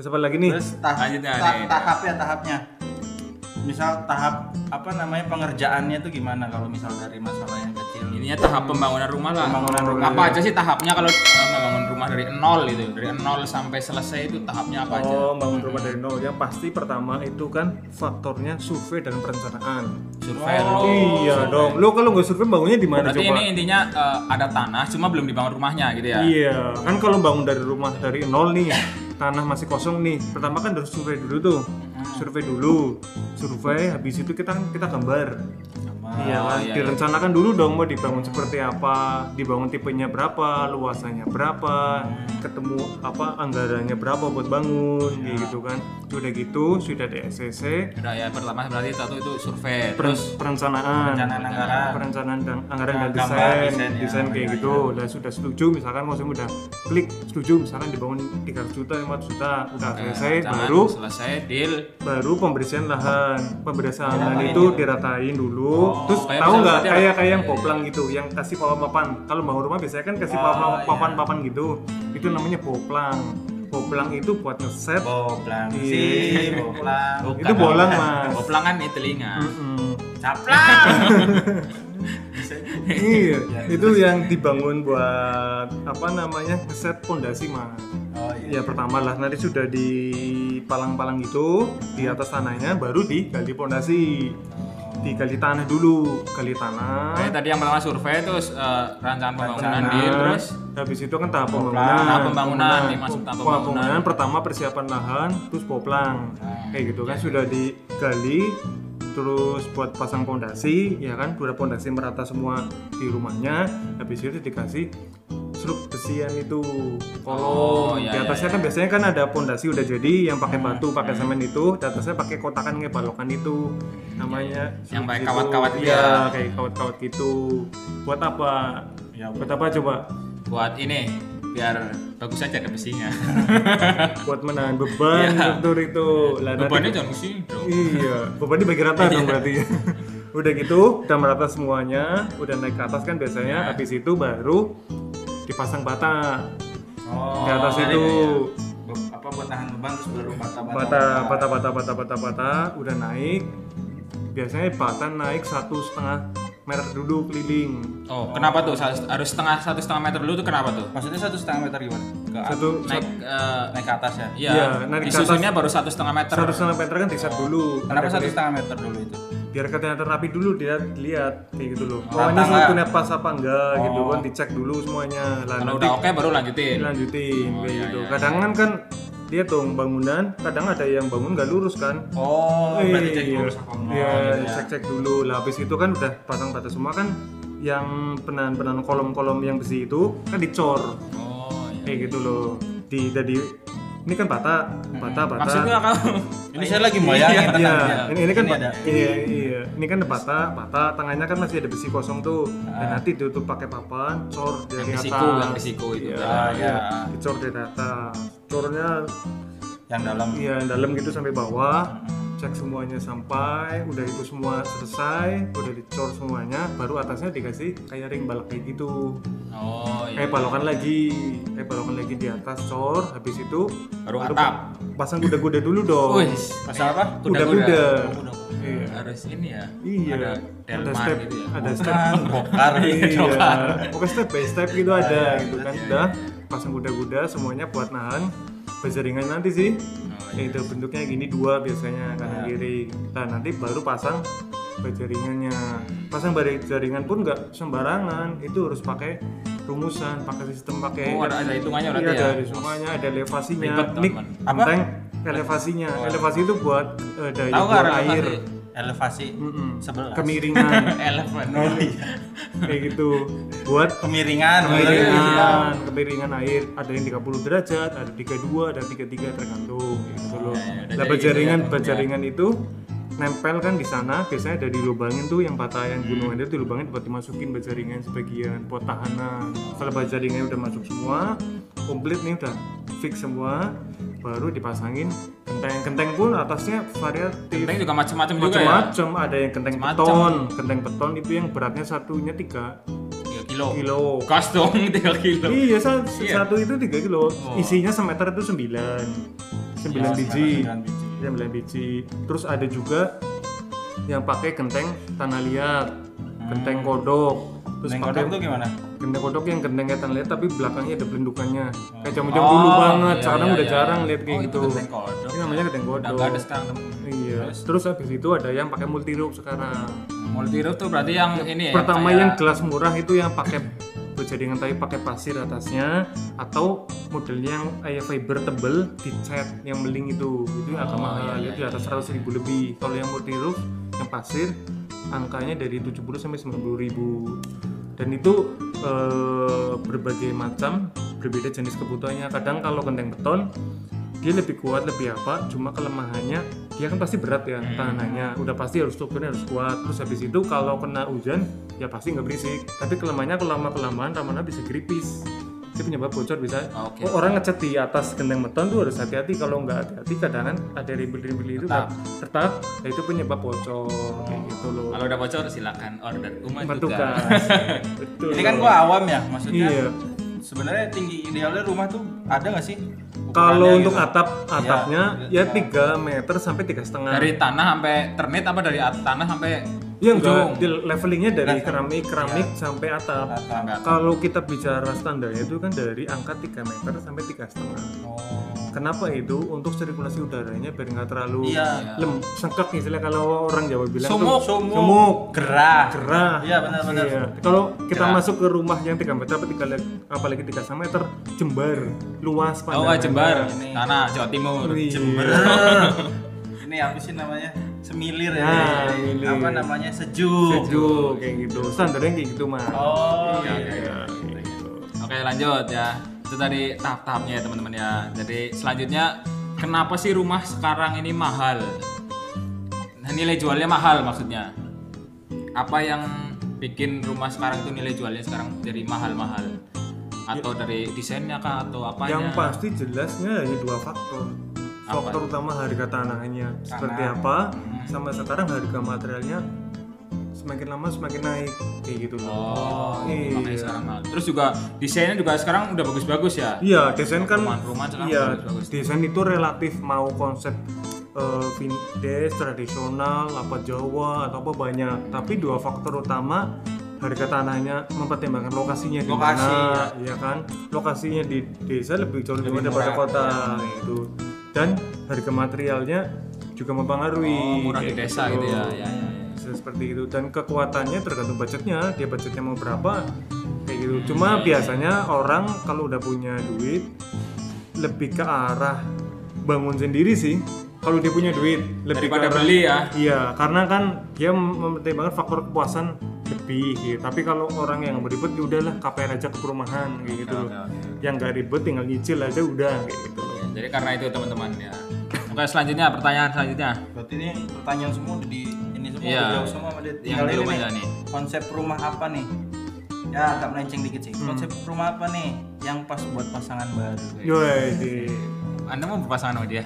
Terus apa lagi nih? Terus Lanjutnya nih. tahapnya. Misal tahap pengerjaannya itu gimana kalau misal dari masalah yang kecil? Ininya tahap pembangunan rumah lah. Pembangunan rumah. Apa aja sih tahapnya kalau membangun rumah dari nol itu? Dari nol sampai selesai itu tahapnya apa aja? Oh, bangun rumah dari nol. Yang pasti pertama itu kan faktornya survei dan perencanaan. Survei Oh, lo. Iya dong. Lo kalau nggak survei bangunnya di mana Berarti coba? ini intinya ada tanah cuma belum dibangun rumahnya gitu ya. Iya, kan kalau bangun dari rumah dari nol nih, tanah masih kosong nih. Pertama kan harus survei dulu tuh. Survei habis itu kita gambar. Iya kan, iya, direncanakan dulu dong mau dibangun seperti apa, dibangun tipenya berapa, luasannya berapa, ketemu apa anggarannya berapa buat bangun, kayak gitu kan. Sudah gitu, sudah di SCC, Udah ya pertama berarti satu itu survei. Terus perencanaan, Perencanaan anggaran. perencanaan dan anggaran dan Gambar, desain, desain, kayak ya, gitu. Udah sudah setuju, misalkan mau udah klik setuju, misalkan dibangun 300 juta, 500 juta, udah selesai, jangan selesai deal. baru pembersihan lahan. Pembersihan lahan itu diratain dulu. Terus kayak tahu misalnya nggak berarti kayak yang poplang gitu, yang kasih papan-papan. Kalau bangun rumah biasanya kan kasih papan-papan gitu. Itu namanya poplang. Poplang itu buat ngeset. Boplang Iya. sih, boplang. Itu bolang, Mas. Boplang kan ini telinga. Caplang. Iya, itu yang dibangun buat apa namanya ngeset pondasi mas. Oh iya. Ya pertama lah nanti sudah di palang-palang gitu di atas tanahnya baru digali pondasi. Digali tanah dulu, gali tanah. Kayak tadi yang pertama survei terus rancangan pembangunan Nah, deal terus habis itu kan tahap Poplang. pembangunan. Tahap pembangunan, nih, masuk tahap pembangunan. Pertama persiapan lahan, terus poplang. Kayak gitu kan sudah digali, terus buat pasang pondasi, ya kan, udah pondasi merata semua di rumahnya. Habis itu dikasih struk besian itu kolom. Oh, iya, Di atasnya iya, kan biasanya kan ada pondasi udah jadi yang pakai batu, pakai semen itu. Di atasnya pakai kotakan kayak balokan itu. Namanya Yang pakai struk kawat-kawat gitu Iya, ya. kayak kawat-kawat gitu. Buat apa? Ya, Buat apa coba? buat ini biar bagus aja ada besinya. Buat menahan beban Iya. betul itu. Lah, nanti- Bebannya jangan kesini dong. Iya, bebannya bagi rata dong berarti. Udah gitu, udah merata semuanya, udah naik ke atas kan biasanya. Habis itu baru dipasang bata Oh, di atas iya, itu. apa buat tahan beban terus baru Bata, udah naik. Biasanya bata naik 1,5 meter dulu keliling. Oh, kenapa tuh harus 1,5 meter dulu tuh kenapa tuh? Maksudnya 1,5 meter gimana? Naik Naik ke atas ya? iya, Iya, naik ke disusunnya baru 1,5 meter. 1,5 meter kan diset dulu. Kenapa Ada 1,5 meter dulu itu? biar kelihatan rapi dulu dia dilihat kayak gitu loh. Oh, Rata ini nggak? strukturnya pas apa enggak gitu kan, dicek dulu semuanya. Lah Kalau nanti udah oke baru lanjutin. dilanjutin kayak iya, gitu. iya, Kadang kan dia tuh bangunan, kadang ada yang bangun nggak lurus kan. Oh, berarti cek Iya. dulu apa enggak Iya, gitu ya. cek dulu. Lah habis itu kan udah pasang bata semua kan, yang penahan kolom-kolom yang besi itu kan dicor Oh, iya. kayak gitu loh. Jadi ini kan bata. Maksudnya kamu Ini saya lagi bayangin Iya, tenang ini kan ada. iya, ini kan bata, tengahnya kan masih ada besi kosong tuh. Dan nanti ditutup pakai papan, cor dari atas. yang besiku itu. Iya, ya. dicor dari atas. Cornya Yang dalam. iya dalam gitu sampai bawah. Cek semuanya sampai udah itu semua selesai, udah dicor semuanya, baru atasnya dikasih kayak ring balak kayak gitu. Oh, iya. Kayak balokan lagi di atas cor, habis itu Baru atap. pasang kuda-kuda dulu dong. Wih, Pasal apa? Kuda-kuda. Iya. Harus ini ya. Iya. Ada delman step, gitu ya. ada step. Bokar. Iya. Pokoknya step by step gitu ada gitu kan. Udah pasang kuda-kuda semuanya buat nahan bajaringan nanti sih. Itu bentuknya gini dua biasanya kanan kiri. Nah nanti baru pasang bajaringannya. Pasang bajaringan pun nggak sembarangan. Itu harus pakai rumusan, pakai sistem pakai. Oh, ada hitungannya berarti Iya, ya. ada hitungannya, ada elevasinya. Ribet, Ini teman. Apa? genteng elevasinya. Elevasi itu buat daya Tahu nggak buang relevasi? air. Elevasi Mm-mm. 11. Kemiringan Eleven. kayak gitu buat Kemiringan. kemiringan air ada yang 30 derajat, ada 32, ada 33 tergantung gitu loh. udah Lah jadi bajaringan itu nempel kan di sana, biasanya ada dilubangin tuh yang bata yang gunungan itu dilubangin buat dimasukin bajaringan sebagian buat tahanan. Kalau bajaringannya udah masuk semua, komplit nih udah fix semua, baru dipasangin genteng pun atasnya variatif. Genteng juga macam-macam juga ya. Macam-macam, ada yang genteng Macam-macam. beton itu yang beratnya satunya 3 3 kilo. kilo. Gas dong 3 kilo. Iya, Iya. satu itu 3 kilo. Oh. Isinya semeter itu 9. 9 biji. 9 biji. 9 biji. Terus ada juga yang pakai genteng tanah liat, genteng kodok. Terus Genteng pakai kodok tuh gimana? genteng kodok yang gentengnya tanah liat tapi belakangnya ada belendukannya. Kayak jamu-jamu dulu banget. iya, Sekarang iya, udah iya. jarang lihat kayak Oh, gitu. itu genteng kodok. Ini namanya genteng Udah kodok. nggak ada sekarang temen. Iya. Terus habis itu ada yang pakai multi roof sekarang. Multi roof tuh berarti yang ini ya. Pertama kayak- yang gelas murah itu yang pakai berjaringan tapi pakai pasir atasnya, atau modelnya yang kayak fiber tebel dicat yang beling itu yang agak mahal, itu di atas 100.000 lebih. Kalau yang multi roof yang pasir angkanya dari 70 sampai 90.000. Dan itu berbagai macam, berbeda jenis kebutuhannya. Kadang kalau genteng beton dia lebih kuat, lebih apa, cuma kelemahannya dia kan pasti berat ya tahanannya, udah pasti harus strukturnya harus kuat. Terus habis itu kalau kena hujan ya pasti nggak berisik, tapi kelemahannya kalau lama-kelamaan ramana bisa gripis, itu penyebab bocor bisa. Oke. Orang ngecat di atas genteng beton tuh harus hati-hati, kalau nggak hati-hati kadang kan ada ribil-ribil itu retak, ya itu penyebab bocor kayak gitu loh. Kalau udah bocor silakan order Uma Uma juga. Tugas. Betul. Ini kan gua awam ya, maksudnya Iya. sebenarnya tinggi idealnya rumah tuh ada nggak sih? Kalau Ukurannya untuk gitu? atapnya Iya. ya 3 meter sampai 3,5. Dari tanah sampai ternit apa dari tanah sampai Iya ujung? enggak, di levelingnya dari keramik sampai atap. Atap. Kalau kita bicara standarnya itu kan dari angka 3 meter sampai 3,5. Oh. Kenapa itu? Untuk sirkulasi udaranya biar nggak terlalu Iya. sengkak istilah kalau orang Jawa bilang Sumuk. tuh sumuk, Gerah. gerah. Iya benar-benar. Iya. Kalau kita Gerah. masuk ke rumah yang 3 meter apalagi 3 meter, jembar, luas Oh, pandangannya. Jembar, Ini. tanah Jawa Timur. Iya. Ini apa sih namanya? Semilir ya. Nah, semilir. Apa namanya? Sejuk. Sejuk kayak gitu. Standarnya kayak gitu mah. Oh, Iya, iya. iya. Oke, lanjut ya. Itu tadi tahap-tahapnya ya teman-teman ya. Jadi selanjutnya, kenapa sih rumah sekarang ini mahal? Nah, nilai jualnya mahal maksudnya. Apa yang bikin rumah sekarang itu nilai jualnya sekarang jadi mahal-mahal? Atau dari desainnya kah atau apanya? Yang pasti jelasnya hanya 2 faktor. Faktor utama harga tanahnya seperti apa, sama sekarang harga materialnya semakin lama semakin naik kayak gitu loh. Oh, Iya. makanya sekarang mahal. Terus juga desainnya juga sekarang udah bagus-bagus ya. Iya, desain kan Rumah-rumah sekarang iya, bagus-bagus. desain itu relatif mau konsep vintage, tradisional, apa Jawa atau apa banyak. Tapi 2 faktor utama, harga tanahnya, mempertimbangkan lokasinya di Lokasi, mana, ya kan? Lokasinya di desa lebih jauh lebih daripada murah, kota gitu. Dan harga materialnya juga mempengaruhi. Oh, murah di kayak desa gitu ya. Ya, ya. Bisa seperti itu, dan kekuatannya tergantung budgetnya, dia budgetnya mau berapa kayak gitu. Cuma biasanya orang kalau udah punya duit lebih ke arah bangun sendiri sih. Kalau dia punya duit lebih Daripada ke arah- beli ya. Iya, karena kan dia mempertimbangkan faktor kepuasan lebih gitu. Tapi kalau orang yang beribet ya udahlah KPR aja ke perumahan kayak gitu loh. oke. Yang nggak ribet tinggal nyicil aja udah kayak gitu. Ya, jadi karena itu teman-teman ya. Oke, selanjutnya pertanyaan selanjutnya. Berarti ini pertanyaan semua udah di ini semua Iya. udah jauh semua sama dia. Yang Tinggal belum ini aja nih. nih. Konsep rumah apa nih? Ya agak melenceng dikit sih. Konsep rumah apa nih yang pas buat pasangan baru? Yoi. Anda mau berpasangan sama dia?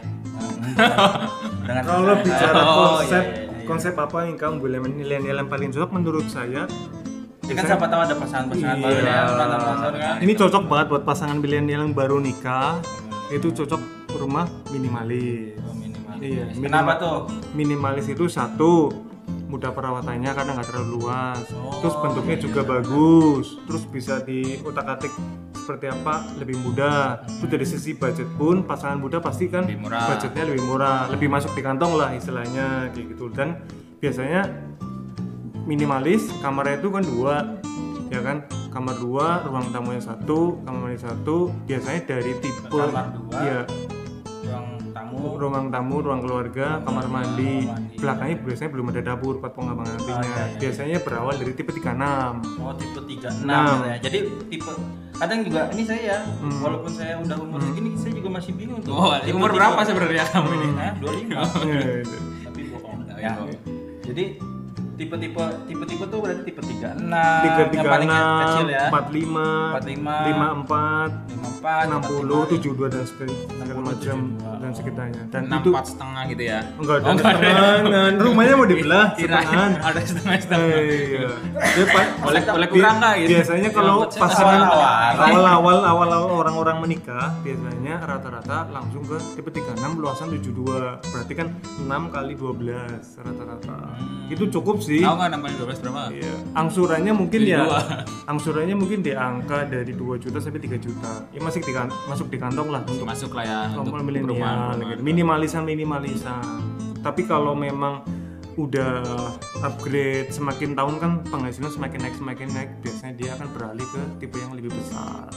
Dengan Kalau bicara Oh, konsep iya, iya. konsep apa yang kamu boleh menilai-nilai yang paling cocok menurut saya? Ya kan siapa tahu ada pasangan-pasangan baru Iya. ya, pasangan kan. Ini cocok banget buat pasangan milenial yang baru nikah. Itu cocok rumah minimalis. Minimal. Iya, Kenapa tuh? Minimalis itu satu, mudah perawatannya karena nggak terlalu luas. Oh, Terus bentuknya juga bagus. Terus bisa diutak-atik seperti apa lebih mudah. Terus dari sisi budget pun pasangan muda pasti kan Lebih murah. budgetnya lebih murah, lebih masuk di kantong lah istilahnya kayak gitu. Dan biasanya minimalis kamarnya itu kan 2, ya kan, kamar 2, ruang tamunya 1, kamar mandi 1. Biasanya dari tipe Kamar 2, ya, ruang tamu, ruang keluarga, kamar mandi. mandi. Belakangnya biasanya belum ada dapur buat pengembangan nantinya. Biasanya berawal dari tipe 36. Oh tipe 36 Nah. ya. Jadi tipe kadang juga ini saya ya, walaupun saya udah umur segini saya juga masih bingung tuh. Oh, Tipe- umur berapa sebenarnya kamu ini? Hah? 25. Ya, itu. Tapi bohong. Ya. Jadi tipe tuh berarti tipe 36 yang paling 336, kecil ya. 45, 54, 60, 72 dan segala macam dan sekitarnya. Dan itu 4,5 gitu ya. enggak ada setengah, rumahnya mau dibelah setengah. Ada setengah. Iya. Dia Boleh kurang nggak gitu? Biasanya kalau Rambut saya pasangan awal-awal. awal orang-orang menikah biasanya rata-rata langsung ke tipe 36 luasan 72. Berarti kan 6 kali 12 rata-rata. Itu cukup sih. Tahu nggak 6 kali 12 berapa? Iya. Angsurannya mungkin Beli ya. dua. Angsurannya mungkin di angka dari 2 juta sampai 3 juta. Ya masih masuk di kantong lah untuk Masuk lah ya untuk normal milenial perumahan. gitu. Minimalisan. Tapi kalau memang udah upgrade semakin tahun kan penghasilan semakin naik, biasanya dia akan beralih ke tipe yang lebih besar.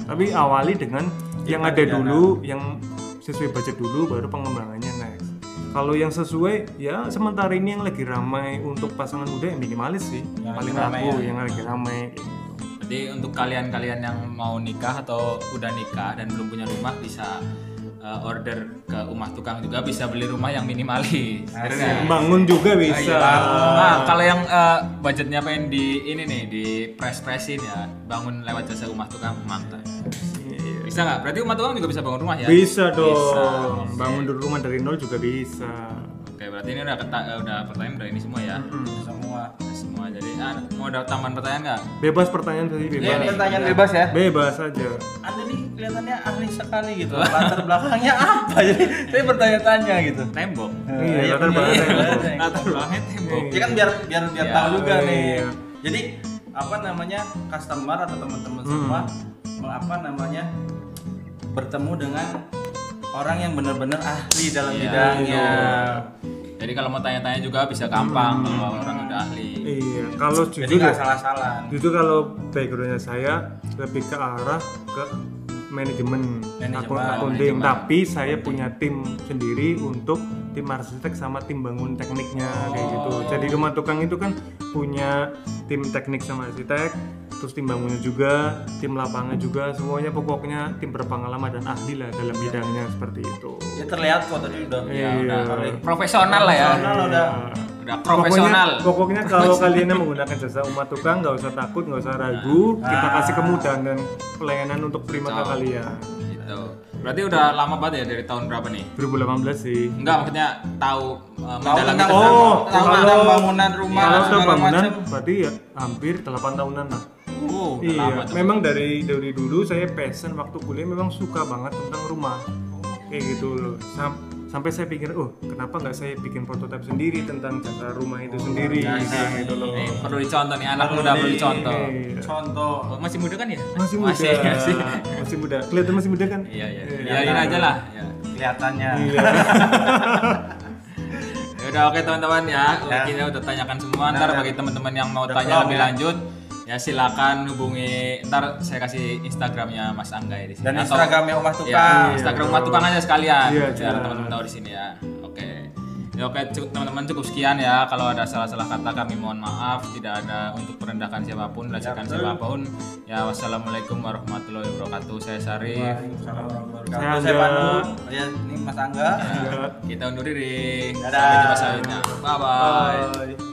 Tapi awali dengan yang ada dulu, yang sesuai budget dulu, baru pengembangannya next. Kalau yang sesuai ya sementara ini yang lagi ramai untuk pasangan muda yang minimalis sih, Yang paling lagi ramai laku ya. yang lagi ramai. Jadi untuk kalian-kalian yang mau nikah atau udah nikah dan belum punya rumah bisa order ke rumah tukang juga, bisa beli rumah yang minimalis. Bener nggak? Bangun juga bisa. Nah, kalau yang budgetnya pengen di ini nih, di press-pressin ya, bangun lewat jasa rumah tukang, mantap. Bisa nggak? Berarti rumah tukang juga bisa bangun rumah ya? Bisa dong. Bisa. Bangun dulu rumah dari nol juga bisa. Oke, berarti ini udah pertanyaan udah ini semua ya. Semua. Jadi mau ada tambahan pertanyaan nggak? Bebas pertanyaan tadi bebas. Ini pertanyaan bebas ya. Bebas aja. Anda nih kelihatannya ahli sekali gitu. Latar belakangnya apa? Jadi saya bertanya-tanya gitu. Tembok. Iya, latar belakang tembok. Latar belakangnya tembok. Ya kan biar Ya, tahu juga nih. iya. Jadi apa namanya customer atau teman-teman semua apa namanya bertemu dengan orang yang benar-benar ahli dalam Iya, bidangnya. Jadi kalau mau tanya-tanya juga bisa gampang kalau orang udah ahli. Iya, kalau Jadi jujur nggak ya, salah-salah. jujur kalau backgroundnya saya lebih ke arah ke manajemen accounting, tapi saya punya tim sendiri untuk tim arsitek sama tim bangun tekniknya kayak gitu. Jadi rumah tukang itu kan punya tim teknik sama arsitek, terus tim bangunnya juga, tim lapangan juga, semuanya pokoknya tim berpengalaman dan ahli lah dalam bidangnya seperti itu. Ya terlihat kok tadi udah Iya. Udah profesional lah ya. profesional udah. Udah profesional. Pokoknya kalau kalian yang menggunakan jasa rumah tukang nggak usah takut, nggak usah ragu, kita kasih kemudahan dan pelayanan untuk prima ke kalian. Gitu. Berarti udah lama banget ya, dari tahun berapa nih? 2018 sih. Enggak, maksudnya tahu Tahu mendalami tentang tentang- tahu tentang bangunan rumah Kalau dan untuk segala bangunan macam. berarti ya hampir 8 tahunan lah. udah Iya, lama tuh. memang dari dulu saya passion waktu kuliah memang suka banget tentang rumah. Kayak gitu loh. Sampai saya pikir, kenapa nggak saya bikin prototipe sendiri tentang jasa rumah itu sendiri kayak gitu loh. Nih, perlu dicontoh nih, anak muda perlu dicontoh. Iya. Contoh. Oh, masih muda kan ya? Masih muda. Masih muda. Kelihatan masih muda kan? Iya, iya. Iyain aja lah. Ya. Kelihatannya. Iya. Ya udah, oke teman-teman ya. Kita udah tanyakan semua. Ntar bagi teman-teman yang mau tanya lebih lanjut, ya silakan hubungi. Ntar saya kasih Instagramnya Mas Angga ya di sini. Dan Atau- Instagramnya Rumah Ya, Tukang. Instagram Rumah Tukang aja sekalian. Iya, Biar jelas. teman-teman tahu di sini ya. Oke. Ya oke, teman-teman cukup sekian ya. Kalau ada salah-salah kata kami mohon maaf. Tidak ada untuk merendahkan siapapun, melecehkan siapapun. Ya, wassalamualaikum warahmatullahi wabarakatuh. Saya Sarif. Waalaikumsalam warahmatullahi Saya wabarakatuh. Saya Angga. Pandu. Ya, ini Mas Angga. Kita undur diri. Dadah. Sampai jumpa selanjutnya. Bye bye. Bye.